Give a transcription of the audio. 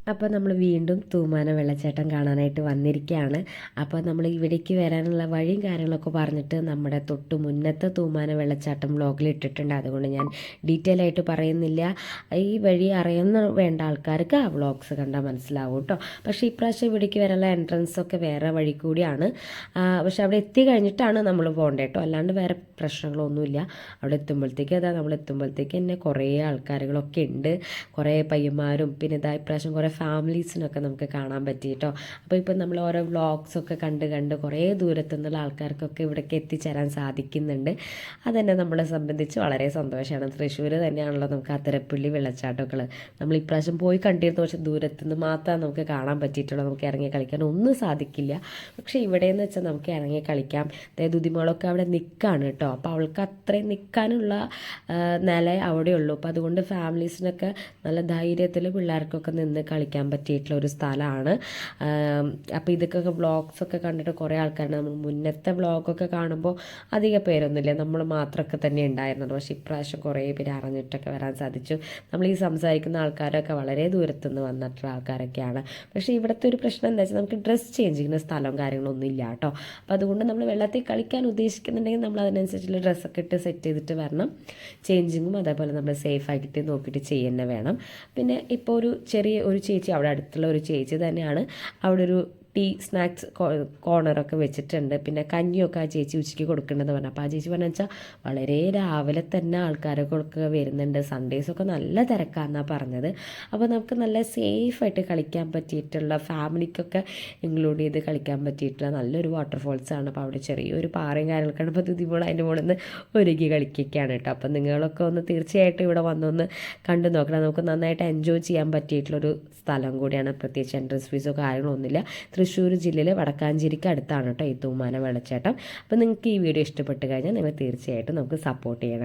അപ്പോൾ നമ്മൾ വീണ്ടും തൂമാന വെള്ളച്ചാട്ടം കാണാനായിട്ട് വന്നിരിക്കുകയാണ്. അപ്പോൾ നമ്മൾ ഇവിടേക്ക് വരാനുള്ള വഴിയും കാര്യങ്ങളൊക്കെ പറഞ്ഞിട്ട് നമ്മുടെ തൊട്ട് മുന്നത്തെ തൂമാന വെള്ളച്ചാട്ടം വ്ലോഗിൽ ഇട്ടിട്ടുണ്ട്. അതുകൊണ്ട് ഞാൻ ഡീറ്റെയിൽ ആയിട്ട് പറയുന്നില്ല. ഈ വഴി അറിയുന്ന വേണ്ട ആൾക്കാർക്ക് ആ വ്ലോഗ്സ് കണ്ടാൽ മനസ്സിലാവും കേട്ടോ. പക്ഷേ ഇപ്രാവശ്യം ഇവിടേക്ക് വരാനുള്ള എൻട്രൻസ് ഒക്കെ വേറെ വഴി കൂടിയാണ്. പക്ഷെ അവിടെ എത്തി കഴിഞ്ഞിട്ടാണ് നമ്മൾ പോകേണ്ടത് കേട്ടോ. അല്ലാണ്ട് വേറെ പ്രശ്നങ്ങളൊന്നുമില്ല. അവിടെ എത്തുമ്പോഴത്തേക്ക് നമ്മൾ എത്തുമ്പോഴത്തേക്ക് തന്നെ കുറേ ആൾക്കാരുകളൊക്കെ ഉണ്ട്. കുറേ പയ്യന്മാരും പിന്നെ ഇതാ ഇപ്രാവശ്യം കുറേ ഫാമിലീസിനൊക്കെ നമുക്ക് കാണാൻ പറ്റി കേട്ടോ. അപ്പോൾ ഇപ്പം നമ്മൾ ഓരോ വ്ളോഗ്സൊക്കെ കണ്ട് കുറേ ദൂരത്തു നിന്നുള്ള ആൾക്കാർക്കൊക്കെ ഇവിടേക്ക് എത്തിച്ചേരാൻ സാധിക്കുന്നുണ്ട്. അതുതന്നെ നമ്മളെ സംബന്ധിച്ച് വളരെ സന്തോഷമാണ്. തൃശ്ശൂർ തന്നെയാണല്ലോ നമുക്ക് അത്തരപ്പള്ളി വെള്ളച്ചാട്ടങ്ങൾ നമ്മൾ ഇപ്രാവശ്യം പോയി കണ്ടിരുന്നു. പക്ഷേ ദൂരത്തുനിന്ന് മാത്രമേ നമുക്ക് കാണാൻ പറ്റിയിട്ടുള്ളൂ. നമുക്ക് ഇറങ്ങി കളിക്കാൻ ഒന്നും സാധിക്കില്ല. പക്ഷേ ഇവിടെയെന്ന് വെച്ചാൽ നമുക്ക് ഇറങ്ങി കളിക്കാം. അതായത് ഉദിമോളൊക്കെ അവിടെ നിൽക്കുകയാണ് കേട്ടോ. അപ്പോൾ അവൾക്ക് അത്രയും നിൽക്കാനുള്ള നില അവിടെയുള്ളൂ. അപ്പോൾ അതുകൊണ്ട് ഫാമിലീസിനൊക്കെ നല്ല ധൈര്യത്തിൽ പിള്ളേർക്കൊക്കെ നിന്ന് കളിക്കാൻ പറ്റിയിട്ടുള്ള ഒരു സ്ഥലമാണ്. അപ്പോൾ ഇതൊക്കെ വ്ളോഗ്സൊക്കെ കണ്ടിട്ട് കുറേ ആൾക്കാരുണ്ട്. നമ്മൾ മുന്നത്തെ വ്ളോഗൊക്കെ കാണുമ്പോൾ അധിക പേരൊന്നുമില്ല, നമ്മൾ മാത്രമൊക്കെ തന്നെ ഉണ്ടായിരുന്നത്. പക്ഷേ ഇപ്രാവശ്യം കുറേ പേര് അറിഞ്ഞിട്ടൊക്കെ വരാൻ സാധിച്ചു. നമ്മൾ ഈ സംസാരിക്കുന്ന ആൾക്കാരൊക്കെ വളരെ ദൂരത്തുനിന്ന് വന്നിട്ടുള്ള ആൾക്കാരൊക്കെയാണ്. പക്ഷേ ഇവിടുത്തെ ഒരു പ്രശ്നം എന്താ വെച്ചാൽ നമുക്ക് ഡ്രസ്സ് ചേഞ്ച് ചെയ്യുന്ന സ്ഥലവും കാര്യങ്ങളൊന്നും ഇല്ല കേട്ടോ. അപ്പോൾ അതുകൊണ്ട് നമ്മൾ വെള്ളത്തിൽ കളിക്കാൻ ഉദ്ദേശിക്കുന്നുണ്ടെങ്കിൽ നമ്മൾ അതിനനുസരിച്ചുള്ള ഡ്രസ്സൊക്കെ ഇട്ട് സെറ്റ് ചെയ്തിട്ട് വരണം. ചേഞ്ചിങ്ങും അതേപോലെ നമ്മൾ സേഫ് ആക്കിയിട്ട് നോക്കിയിട്ട് ചെയ്യുന്നത് വേണം. പിന്നെ ഇപ്പോൾ ഒരു ചെറിയ ഒരു ചേച്ചി അവിടെ അടുത്തുള്ള ഒരു ചേച്ചി തന്നെയാണ് അവിടെ ഒരു ടീ സ്നാക്സ് കോർണറൊക്കെ വെച്ചിട്ടുണ്ട്. പിന്നെ കഞ്ഞിയൊക്കെ ആ ചേച്ചി ഉച്ചയ്ക്ക് കൊടുക്കേണ്ടതെന്ന് പറഞ്ഞു. അപ്പോൾ ആ ചേച്ചി പറഞ്ഞു വെച്ചാൽ വളരെ രാവിലെ തന്നെ ആൾക്കാരൊക്കെ വരുന്നുണ്ട്. സൺഡേസൊക്കെ നല്ല തിരക്കാണെന്നാണ് പറഞ്ഞത്. അപ്പോൾ നമുക്ക് നല്ല സേഫായിട്ട് കളിക്കാൻ പറ്റിയിട്ടുള്ള ഫാമിലിക്കൊക്കെ ഇൻക്ലൂഡ് ചെയ്ത് കളിക്കാൻ പറ്റിയിട്ടുള്ള നല്ലൊരു വാട്ടർഫോൾസാണ്. അപ്പോൾ അവിടെ ചെറിയൊരു പാറയും കാര്യങ്ങളൊക്കെയാണ്. അപ്പോൾ ഇതിപ്പോൾ അതിൻ്റെ മുകളിൽ നിന്ന് ഒരുക്കി കളിക്കുകയാണ് കേട്ടോ. അപ്പോൾ നിങ്ങളൊക്കെ ഒന്ന് തീർച്ചയായിട്ടും ഇവിടെ വന്നൊന്ന് കണ്ടു നോക്കണം. നമുക്ക് നന്നായിട്ട് എൻജോയ് ചെയ്യാൻ പറ്റിയിട്ടുള്ളൊരു സ്ഥലം കൂടിയാണ്. പ്രത്യേകിച്ച് എൻട്രൻസ് ഫീസോ കാര്യങ്ങളൊന്നുമില്ല. തൃശ്ശൂർ ജില്ലയിലെ വടക്കാഞ്ചേരിക്ക് അടുത്താണ് കേട്ടോ ഈ തൂമാന വെള്ളച്ചാട്ടം. അപ്പോൾ നിങ്ങൾക്ക് ഈ വീഡിയോ ഇഷ്ടപ്പെട്ട് കഴിഞ്ഞാൽ നിങ്ങൾ തീർച്ചയായിട്ടും നമുക്ക് സപ്പോർട്ട് ചെയ്യണം.